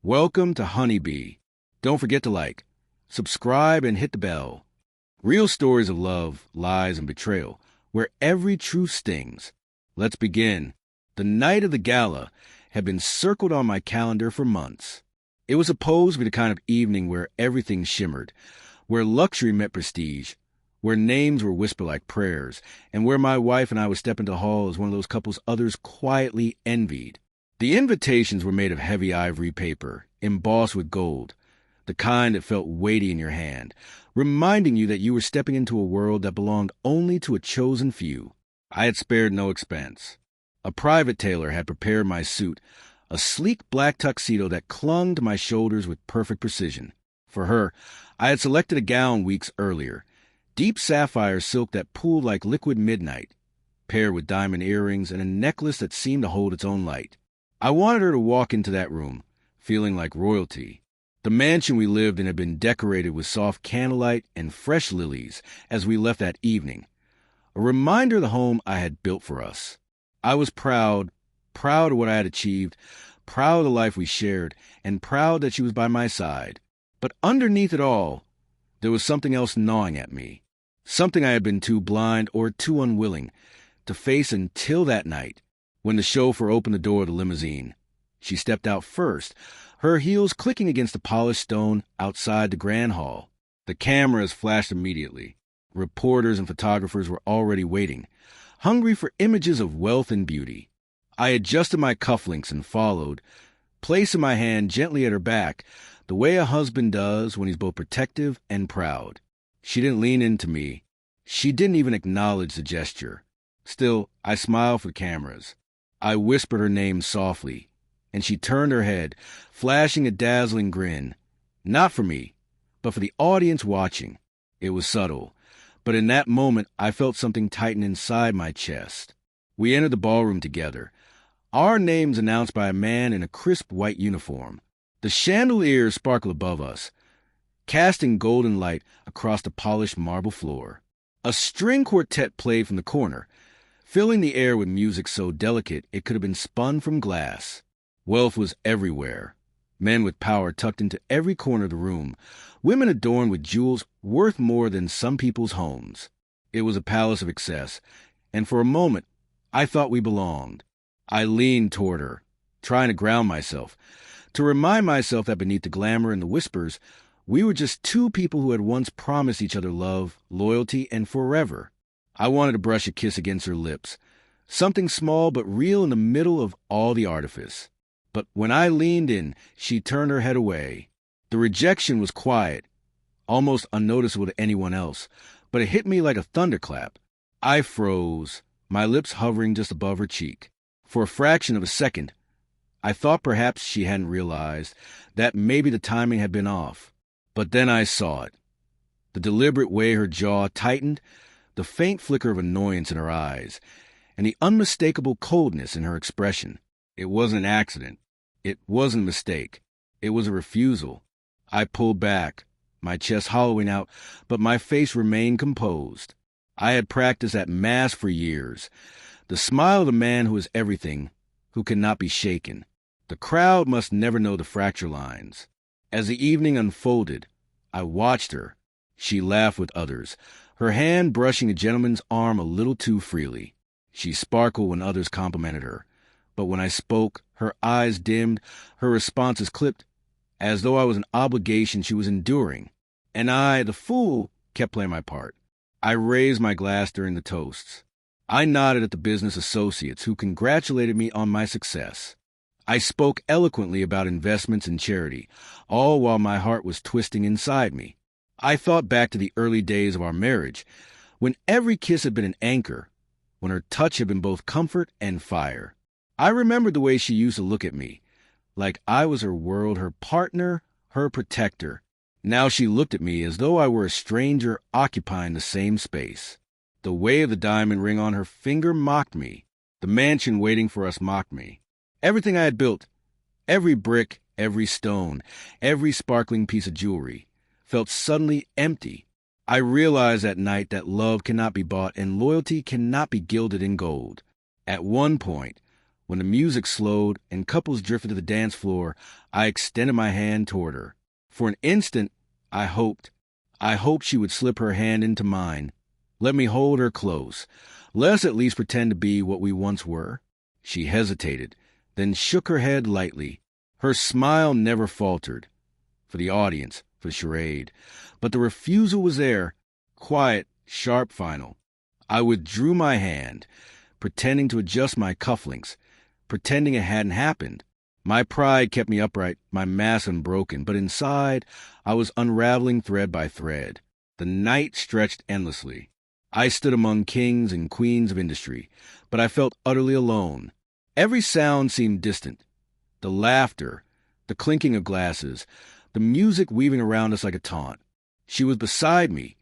Welcome to Honeybee. Don't forget to like, subscribe, and hit the bell. Real stories of love, lies, and betrayal, where every truth stings. Let's begin. The night of the gala had been circled on my calendar for months. It was supposed to be the kind of evening where everything shimmered, where luxury met prestige, where names were whispered like prayers, and where my wife and I would step into the hall as one of those couples others quietly envied. The invitations were made of heavy ivory paper, embossed with gold, the kind that felt weighty in your hand, reminding you that you were stepping into a world that belonged only to a chosen few. I had spared no expense. A private tailor had prepared my suit, a sleek black tuxedo that clung to my shoulders with perfect precision. For her, I had selected a gown weeks earlier, deep sapphire silk that pooled like liquid midnight, paired with diamond earrings and a necklace that seemed to hold its own light. I wanted her to walk into that room, feeling like royalty. The mansion we lived in had been decorated with soft candlelight and fresh lilies as we left that evening, a reminder of the home I had built for us. I was proud of what I had achieved, proud of the life we shared, and proud that she was by my side. But underneath it all, there was something else gnawing at me, something I had been too blind or too unwilling to face until that night, when the chauffeur opened the door of the limousine. She stepped out first, her heels clicking against the polished stone outside the grand hall. The cameras flashed immediately. Reporters and photographers were already waiting, hungry for images of wealth and beauty. I adjusted my cufflinks and followed, placing my hand gently at her back, the way a husband does when he's both protective and proud. She didn't lean into me. She didn't even acknowledge the gesture. Still, I smiled for the cameras. I whispered her name softly, and she turned her head, flashing a dazzling grin. Not for me, but for the audience watching. It was subtle, but in that moment I felt something tighten inside my chest. We entered the ballroom together, our names announced by a man in a crisp white uniform. The chandeliers sparkled above us, casting golden light across the polished marble floor. A string quartet played from the corner, filling the air with music so delicate it could have been spun from glass. Wealth was everywhere. Men with power tucked into every corner of the room, women adorned with jewels worth more than some people's homes. It was a palace of excess, and for a moment, I thought we belonged. I leaned toward her, trying to ground myself, to remind myself that beneath the glamour and the whispers, we were just two people who had once promised each other love, loyalty, and forever. I wanted to brush a kiss against her lips, something small but real in the middle of all the artifice. But when I leaned in, she turned her head away. The rejection was quiet, almost unnoticeable to anyone else, but it hit me like a thunderclap. I froze, my lips hovering just above her cheek. For a fraction of a second, I thought perhaps she hadn't realized, that maybe the timing had been off. But then I saw it. The deliberate way her jaw tightened, the faint flicker of annoyance in her eyes, and the unmistakable coldness in her expression. It wasn't an accident. It wasn't a mistake. It was a refusal. I pulled back, my chest hollowing out, but my face remained composed. I had practiced that mask for years. The smile of the man who is everything, who cannot be shaken. The crowd must never know the fracture lines. As the evening unfolded, I watched her. She laughed with others, her hand brushing a gentleman's arm a little too freely. She sparkled when others complimented her. But when I spoke, her eyes dimmed, her responses clipped, as though I was an obligation she was enduring. And I, the fool, kept playing my part. I raised my glass during the toasts. I nodded at the business associates who congratulated me on my success. I spoke eloquently about investments and charity, all while my heart was twisting inside me. I thought back to the early days of our marriage, when every kiss had been an anchor, when her touch had been both comfort and fire. I remembered the way she used to look at me, like I was her world, her partner, her protector. Now she looked at me as though I were a stranger occupying the same space. The way of the diamond ring on her finger mocked me. The mansion waiting for us mocked me. Everything I had built, every brick, every stone, every sparkling piece of jewelry, felt suddenly empty. I realized that night that love cannot be bought and loyalty cannot be gilded in gold. At one point, When the music slowed and couples drifted to the dance floor, I extended my hand toward her. For an instant, I hoped she would slip her hand into mine. Let me hold her close. Let us at least pretend to be what we once were. She hesitated, then shook her head lightly. Her smile never faltered. For the audience, for the charade. But the refusal was there, quiet, sharp, final. I withdrew my hand, pretending to adjust my cufflinks, pretending it hadn't happened. My pride kept me upright, my mask unbroken, but inside I was unraveling thread by thread. The night stretched endlessly. I stood among kings and queens of industry, but I felt utterly alone. Every sound seemed distant. The laughter, the clinking of glasses, the music weaving around us like a taunt. She was beside me,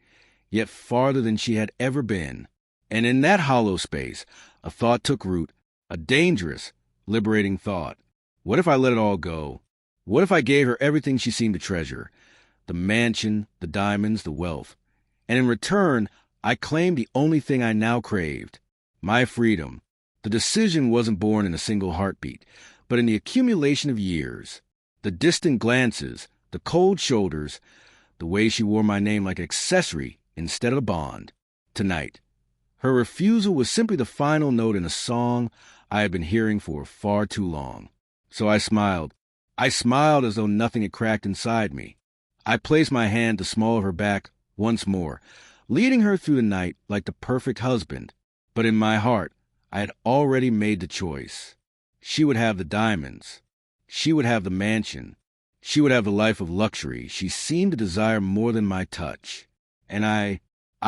yet farther than she had ever been. And in that hollow space, a thought took root, a dangerous, liberating thought. What if I let it all go? What if I gave her everything she seemed to treasure? The mansion, the diamonds, the wealth. And in return, I claimed the only thing I now craved, my freedom. The decision wasn't born in a single heartbeat, but in the accumulation of years. The distant glances, the cold shoulders, the way she wore my name like an accessory instead of a bond. Tonight, her refusal was simply the final note in a song I had been hearing for far too long. So I smiled. I smiled as though nothing had cracked inside me. I placed my hand to the small of her back once more, leading her through the night like the perfect husband. But in my heart, I had already made the choice. She would have the diamonds. She would have the mansion. She would have the life of luxury she seemed to desire more than my touch. And I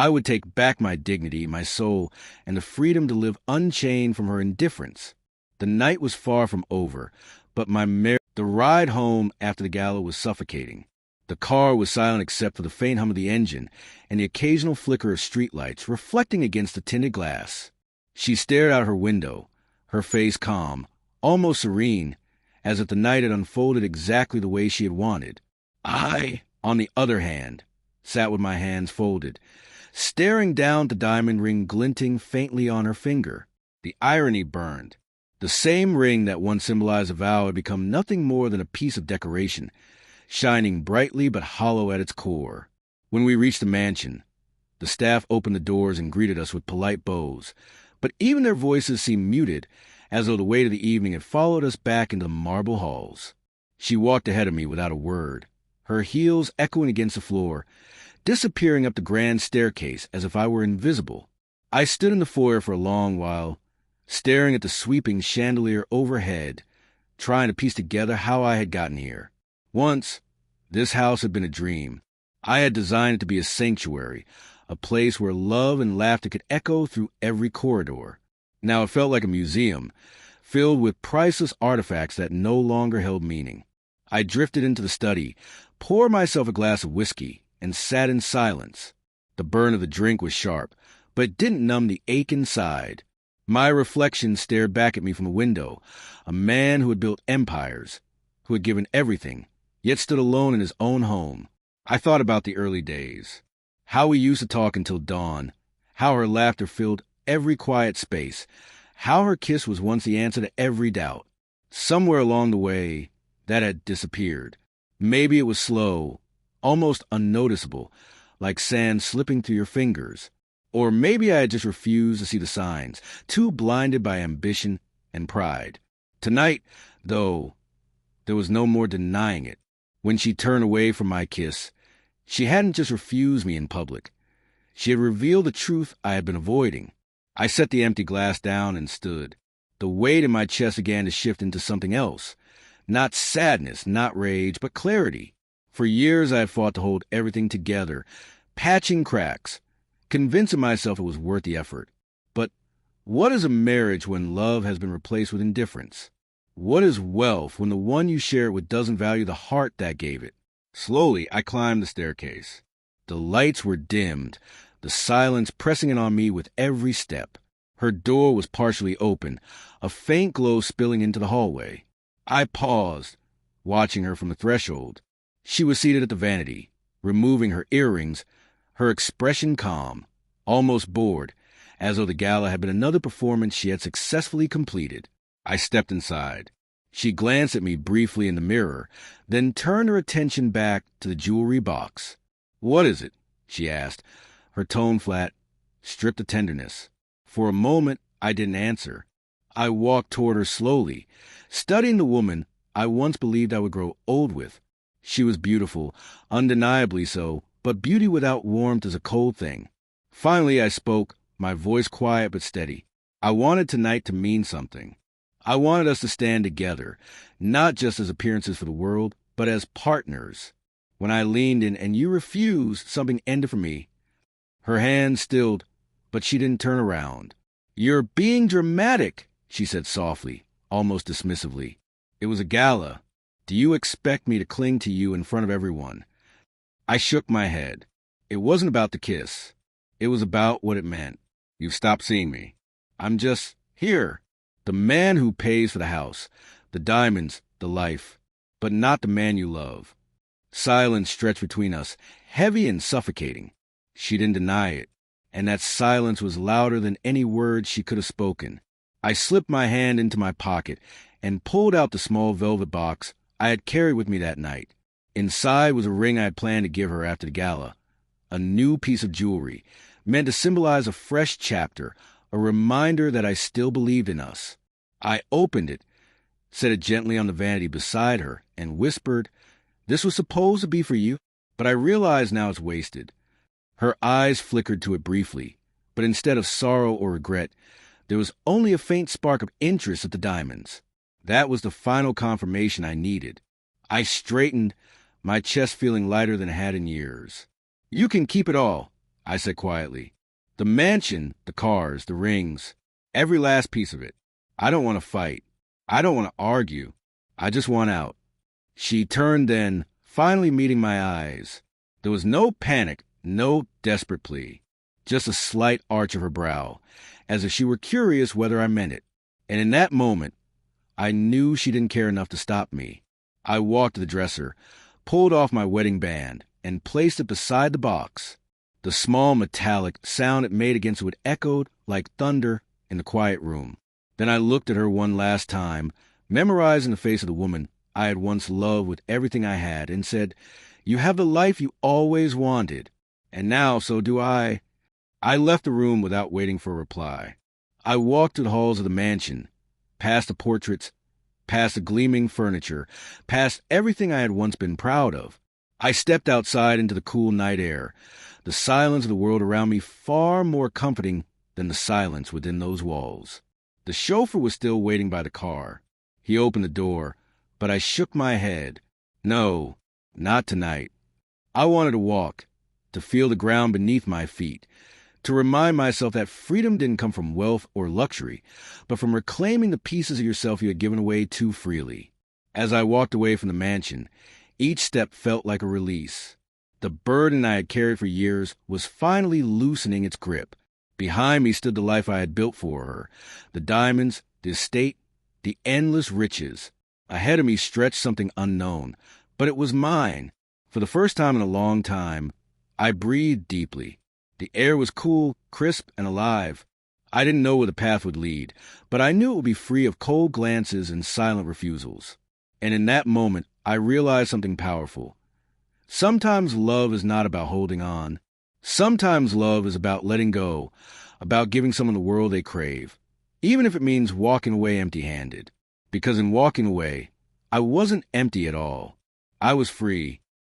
would take back my dignity, my soul, and the freedom to live unchained from her indifference. The night was far from over, but the ride home after the gala was suffocating. The car was silent except for the faint hum of the engine and the occasional flicker of streetlights reflecting against the tinted glass. She stared out her window, her face calm, almost serene, as if the night had unfolded exactly the way she had wanted. I, on the other hand, sat with my hands folded, staring down the diamond ring glinting faintly on her finger. The irony burned. The same ring that once symbolized a vow had become nothing more than a piece of decoration, shining brightly but hollow at its core. When we reached the mansion, the staff opened the doors and greeted us with polite bows, but even their voices seemed muted, as though the weight of the evening had followed us back into the marble halls. She walked ahead of me without a word, her heels echoing against the floor, disappearing up the grand staircase as if I were invisible. I stood in the foyer for a long while, staring at the sweeping chandelier overhead, trying to piece together how I had gotten here. Once, this house had been a dream. I had designed it to be a sanctuary, a place where love and laughter could echo through every corridor. Now it felt like a museum, filled with priceless artifacts that no longer held meaning. I drifted into the study, poured myself a glass of whiskey, and sat in silence. The burn of the drink was sharp, but it didn't numb the ache inside. My reflection stared back at me from a window, a man who had built empires, who had given everything, yet stood alone in his own home. I thought about the early days, how we used to talk until dawn, how her laughter filled every quiet space, how her kiss was once the answer to every doubt. Somewhere along the way, that had disappeared. Maybe it was slow, almost unnoticeable, like sand slipping through your fingers. Or maybe I had just refused to see the signs, too blinded by ambition and pride. Tonight, though, there was no more denying it. When she turned away from my kiss, she hadn't just refused me in public. She had revealed the truth I had been avoiding. I set the empty glass down and stood. The weight in my chest began to shift into something else. Not sadness, not rage, but clarity. For years I had fought to hold everything together, patching cracks, convincing myself it was worth the effort. But what is a marriage when love has been replaced with indifference? What is wealth when the one you share it with doesn't value the heart that gave it? Slowly, I climbed the staircase. The lights were dimmed, the silence pressing in on me with every step. Her door was partially open, a faint glow spilling into the hallway. I paused, watching her from the threshold. She was seated at the vanity, removing her earrings, her expression calm, almost bored, as though the gala had been another performance she had successfully completed. I stepped inside. She glanced at me briefly in the mirror, then turned her attention back to the jewelry box. "What is it?" she asked, her tone flat, stripped of tenderness. For a moment, I didn't answer. I walked toward her slowly, studying the woman I once believed I would grow old with. She was beautiful, undeniably so, but beauty without warmth is a cold thing. Finally, I spoke, my voice quiet but steady. I wanted tonight to mean something. I wanted us to stand together, not just as appearances for the world, but as partners. When I leaned in and you refused, something ended for me. Her hand stilled, but she didn't turn around. "You're being dramatic," she said softly, almost dismissively. "It was a gala. Do you expect me to cling to you in front of everyone?" I shook my head. It wasn't about the kiss. It was about what it meant. "You've stopped seeing me. I'm just here. The man who pays for the house, the diamonds, the life, but not the man you love." Silence stretched between us, heavy and suffocating. She didn't deny it, and that silence was louder than any words she could have spoken. I slipped my hand into my pocket and pulled out the small velvet box I had carried with me that night. Inside was a ring I had planned to give her after the gala, a new piece of jewelry, meant to symbolize a fresh chapter, a reminder that I still believed in us. I opened it, set it gently on the vanity beside her, and whispered, "This was supposed to be for you, but I realize now it's wasted." Her eyes flickered to it briefly, but instead of sorrow or regret, there was only a faint spark of interest at the diamonds. That was the final confirmation I needed. I straightened, my chest feeling lighter than it had in years. "You can keep it all," I said quietly. "The mansion, the cars, the rings, every last piece of it. I don't want to fight. I don't want to argue. I just want out." She turned then, finally meeting my eyes. There was no panic, no desperate plea, just a slight arch of her brow, as if she were curious whether I meant it. And in that moment, I knew she didn't care enough to stop me. I walked to the dresser, pulled off my wedding band, and placed it beside the box. The small metallic sound it made against it echoed like thunder in the quiet room. Then I looked at her one last time, memorizing the face of the woman I had once loved with everything I had, and said, "You have the life you always wanted, and now so do I." I left the room without waiting for a reply. I walked through the halls of the mansion, past the portraits, past the gleaming furniture, past everything I had once been proud of. I stepped outside into the cool night air, the silence of the world around me far more comforting than the silence within those walls. The chauffeur was still waiting by the car. He opened the door, but I shook my head. No, not tonight. I wanted to walk, to feel the ground beneath my feet, to remind myself that freedom didn't come from wealth or luxury, but from reclaiming the pieces of yourself you had given away too freely. As I walked away from the mansion, each step felt like a release. The burden I had carried for years was finally loosening its grip. Behind me stood the life I had built for her, the diamonds, the estate, the endless riches. Ahead of me stretched something unknown, but it was mine. For the first time in a long time, I breathed deeply. The air was cool, crisp, and alive. I didn't know where the path would lead, but I knew it would be free of cold glances and silent refusals. And in that moment, I realized something powerful. Sometimes love is not about holding on. Sometimes love is about letting go, about giving someone the world they crave, even if it means walking away empty-handed. Because in walking away, I wasn't empty at all. I was free,